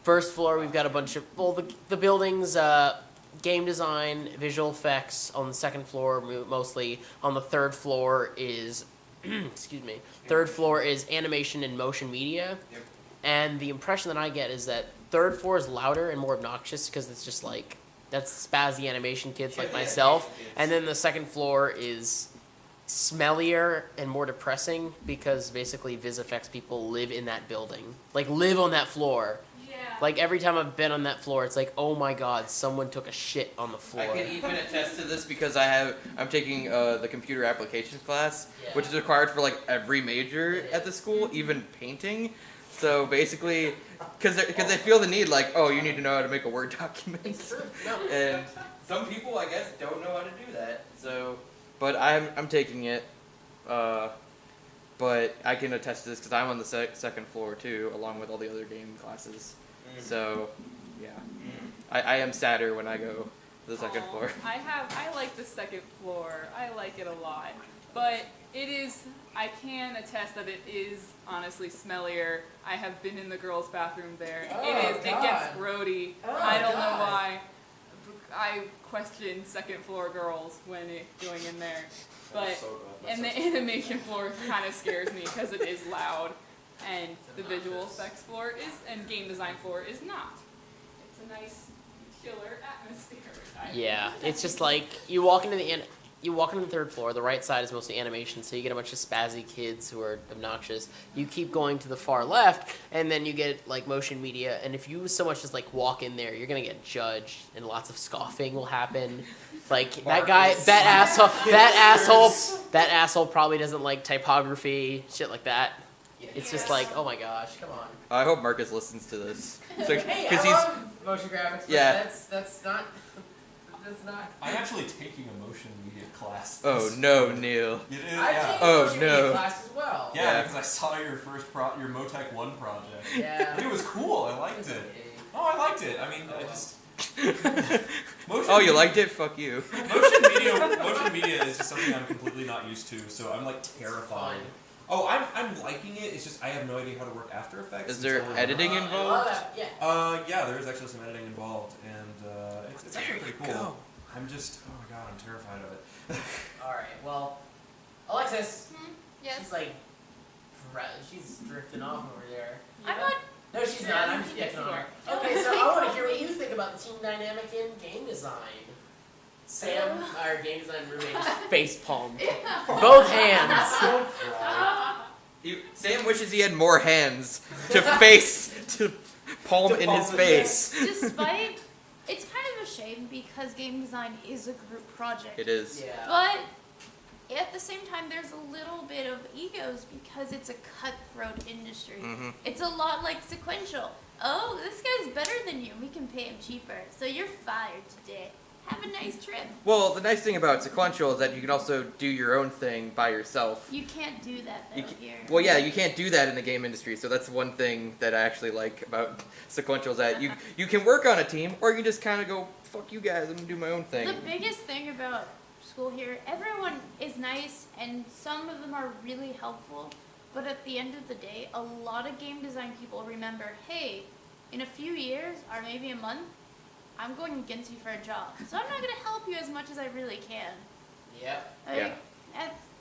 First floor, we've got a bunch of the buildings. Game design, visual effects on the second floor mostly. On the third floor is, excuse me, third floor is animation and motion media. Yep. And the impression that I get is that third floor is louder and more obnoxious because it's just like, that's spazzy animation kids like myself. And then the second floor is smellier and more depressing because basically Viz Effects people live in that building. Like, live on that floor. Like, every time I've been on that floor, it's like, oh my god, someone took a shit on the floor. I can even attest to this because I'm taking the computer applications class, which is required for like every major at the school, even painting. So basically, because they feel the need, like, oh, you need to know how to make a Word document. And some people, I guess, don't know how to do that. So, but I'm taking it. But I can attest to this because I'm on the second floor too, along with all the other game classes. So, yeah, I am sadder when I go to the second floor. I like the second floor. I like it a lot, but I can attest that it is honestly smellier. I have been in the girls' bathroom there. It gets grody. I don't know why. I question second floor girls when going in there, but and the animation floor kind of scares me because it is loud. And the visual effects floor and game design floor is not. It's a nice, killer atmosphere. Yeah, it's just like, you walk into the third floor, the right side is mostly animation, so you get a bunch of spazzy kids who are obnoxious. You keep going to the far left, and then you get, like, motion media, and if you so much as, like, walk in there, you're gonna get judged, and lots of scoffing will happen. Like, that asshole probably doesn't like typography, shit like that. It's just like, oh my gosh, come on. I hope Marcus listens to this. Hey, I love motion graphics, but that's not... I'm actually taking a motion media class. Oh no, Neil. You did? I Yeah. take a motion media class as well. Yeah, because I saw your first your Motec 1 project. Yeah. It was cool. I liked it. Oh, I liked it. I mean, I just... You liked it? Fuck you. Motion media is just something I'm completely not used to, so I'm like terrified. Oh, I'm liking it. It's just I have no idea how to work After Effects. Is there editing involved? Yeah, there is actually some editing involved, and it's actually pretty cool. Go. I'm just, oh my god, I'm terrified of it. Alright, well, Alexis. Yes. She's like, she's drifting off over there. I'm not. No, she's not. I'm just picking on her. Okay, so I want to hear what you think about the team dynamic in game design. Sam, our game design roommate, is face palmed. Both hands. Sam wishes he had more hands to palm in his face. Despite, it's kind of a shame because game design is a group project. It is. Yeah. But at the same time, there's a little bit of egos because it's a cutthroat industry. Mm-hmm. It's a lot like sequential. Oh, this guy's better than you. We can pay him cheaper. So you're fired today. Have a nice trip. Well, the nice thing about sequential is that you can also do your own thing by yourself. You can't do that though here. Well, yeah, you can't do that in the game industry, so that's one thing that I actually like about sequential is that you can work on a team, or you can just kind of go, fuck you guys, I'm gonna do my own thing. The biggest thing about school here, everyone is nice, and some of them are really helpful, but at the end of the day, a lot of game design people remember, hey, in a few years, or maybe a month, I'm going against you for a job, so I'm not going to help you as much as I really can. Yep.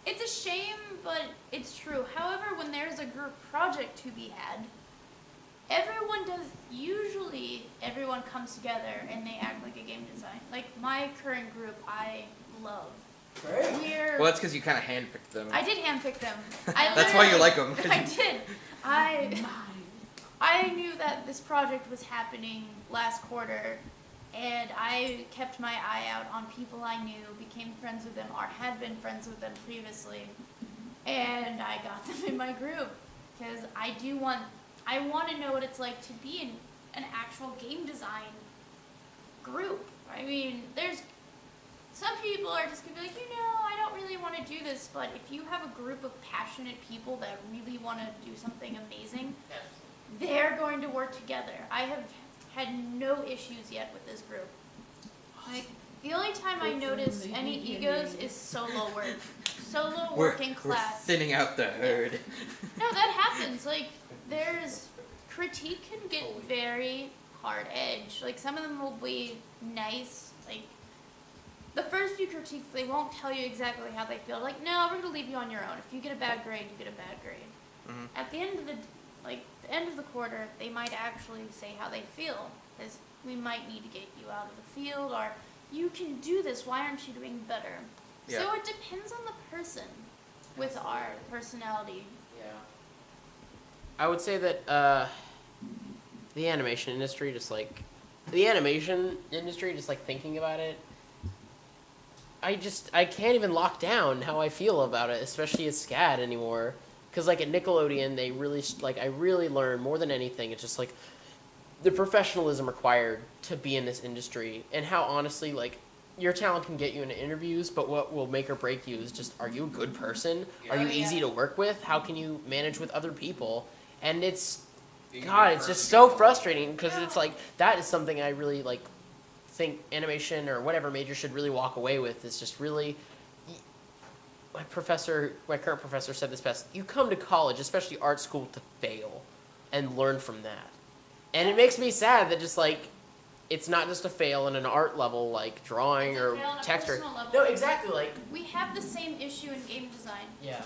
It's a shame, but it's true. However, when there's a group project to be had, usually everyone comes together and they act like a game design. Like my current group, I love. Great. Well, that's because you kind of handpicked them. I did handpick them. That's why you like them. I did. I knew that this project was happening last quarter, and I kept my eye out on people I knew, became friends with them, or had been friends with them previously, and I got them in my group because I want to know what it's like to be in an actual game design group. I mean, some people are just going to be like, I don't really want to do this, but if you have a group of passionate people that really want to do something amazing, they're going to work together. I have had no issues yet with this group. Like, the only time I notice any egos is solo work. Solo work in class. We're thinning out the herd. No, that happens. Like, there's critique can get very hard-edged. Like, some of them will be nice. Like, the first few critiques, they won't tell you exactly how they feel. Like, no, we're going to leave you on your own. If you get a bad grade, you get a bad grade. Mhm. At the end of the quarter, they might actually say how they feel. Because we might need to get you out of the field, or you can do this. Why aren't you doing better? Yeah. So it depends on the person with our personality. Yeah. I would say that the animation industry, just like thinking about it, I can't even lock down how I feel about it, especially as SCAD anymore. Because like at Nickelodeon, they really I really learned more than anything. It's just like the professionalism required to be in this industry, and how honestly like your talent can get you into interviews, but what will make or break you is just, are you a good person? Are you easy to work with? How can you manage with other people? And it's just so frustrating, because it's like that is something I really like think animation or whatever major should really walk away with. Is just really, my current professor said this best: you come to college, especially art school, to fail and learn from that. And it makes me sad that just like it's not just a fail in an art level like drawing It's a or fail on a text or personal level. no, exactly, like We have the same issue in game design. yeah.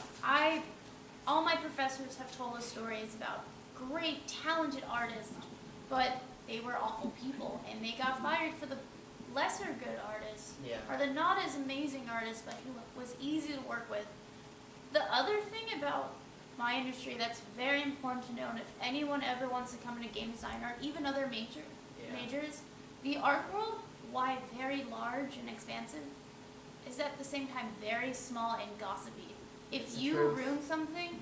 All my professors have told us stories about great, talented artists, but they were awful people, and they got fired for the lesser good artists, Yeah. or the not as amazing artists, but who was easy to work with. The other thing about my industry that's very important to know, and if anyone ever wants to come into game design, or even other majors, the art world, while very large and expansive, is at the same time very small and gossipy. If you ruin something,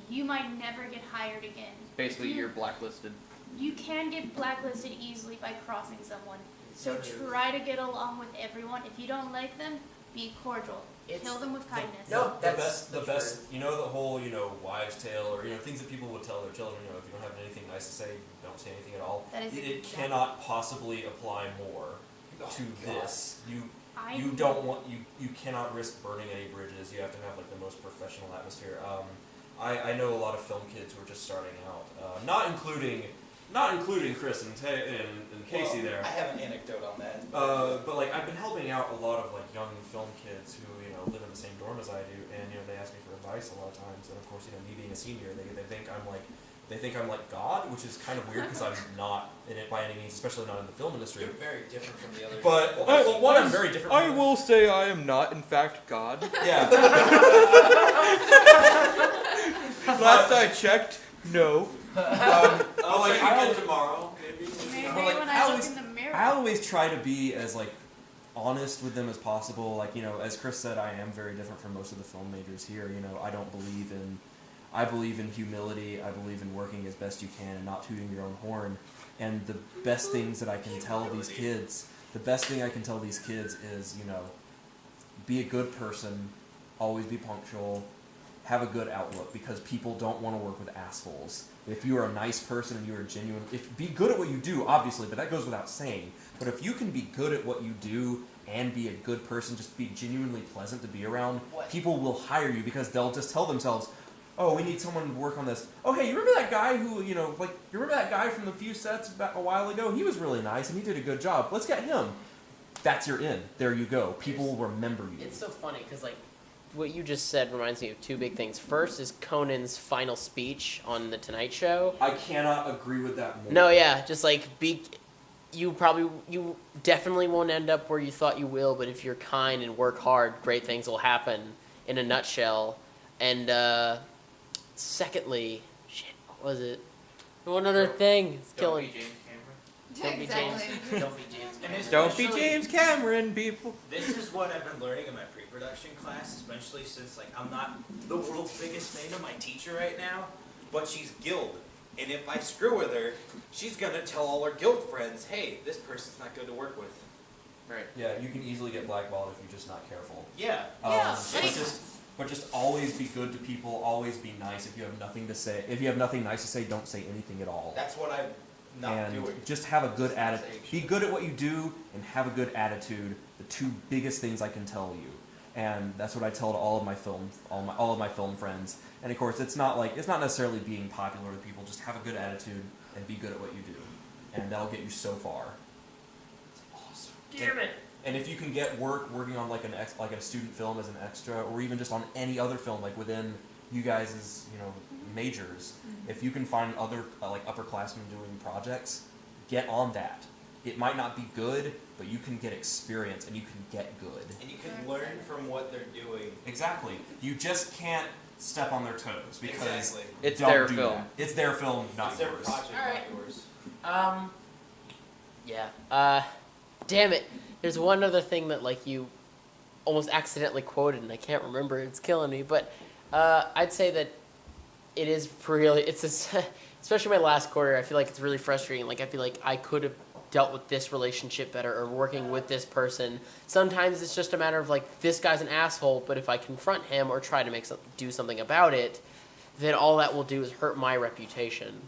you might never get hired again. Basically, you're blacklisted. You can get blacklisted easily by crossing someone. So try to get along with everyone. If you don't like them, be cordial. Kill them with kindness. No, the best, you know, the whole, you know, wives' tale, or, you know, things that people would tell their children, you know, if you don't have anything nice to say, don't say anything at all. That is It exactly. cannot possibly apply more to this. I You don't want, you cannot risk burning any bridges. You have to have like the most professional atmosphere. I know a lot of film kids who are just starting out, not including Chris and Casey there. I have an anecdote on that. But like I've been helping out a lot of like young film kids who, you know, live in the same dorm as I do, and, you know, they ask me for advice a lot of times, and of course, you know, me being a senior, they think I'm like God, which is kind of weird because I'm not in it by any means, especially not in the film industry. You're very different from the others. But I'm very different. I will say I am not, in fact, God. Yeah. Last I checked, no. I'll like again tomorrow, maybe. Maybe But, like, when I look in the mirror. I always try to be as like honest with them as possible. Like, you know, as Chris said, I am very different from most of the film majors here. You know, I believe in humility. I believe in working as best you can and not tooting your own horn. And the best things that I can tell these kids, is, you know, be a good person, always be punctual, have a good outlook, because people don't want to work with assholes. If you are a nice person and you are genuine, be good at what you do, obviously, but that goes without saying. But if you can be good at what you do and be a good person, just be genuinely pleasant to be around, people will hire you, because they'll just tell themselves, oh, we need someone to work on this. Oh, hey, you remember that guy who, you know, like, you remember that guy from the few sets back a while ago? He was really nice and he did a good job. Let's get him. That's your in. There you go. People will remember you. It's so funny because like what you just said reminds me of two big things. First is Conan's final speech on the Tonight Show. I cannot agree with that more. No, yeah, just like you definitely won't end up where you thought you will, but if you're kind and work hard, great things will happen. In a nutshell. And secondly, shit, what was it? One other thing. It's killing. Don't be James. Don't be James. And it's Don't be especially- James Cameron, people. This is what I've been learning in my pre-production class, especially since, like, I'm not the world's biggest fan of my teacher right now, but she's guild. And if I screw with her, she's gonna tell all her guild friends, hey, this person's not good to work with. Right. Yeah, you can easily get blackballed if you're just not careful. Yeah. Yeah, But just always be good to people. Always be nice. If you have nothing to say, if you have nothing nice to say, don't say anything at all. That's what I'm not and doing. just have a good attitude. Be good at what you do and have a good attitude. The two biggest things I can tell you, and that's what I tell to all of my film friends. And of course, it's not necessarily being popular with people. Just have a good attitude. and be good at what you do, and that'll get you so far. It's awesome. Damn it. And if you can get working on like a student film as an extra, or even just on any other film, like within you guys' majors, if you can find other like upperclassmen doing projects, get on that. It might not be good, but you can get experience and you can get good. And you can learn from what they're doing. Exactly. You just can't step on their toes because Exactly. It's don't their do film. that. It's their film, not It's their yours. project, Alright. not yours. Yeah. Damn it. There's one other thing that like you almost accidentally quoted, and I can't remember. It's killing me. But I'd say that it is really. Especially my last quarter. I feel like it's really frustrating. Like I feel like I could have dealt with this relationship better, or working with this person. Sometimes it's just a matter of like, this guy's an asshole, but if I confront him or try to do something about it, then all that will do is hurt my reputation.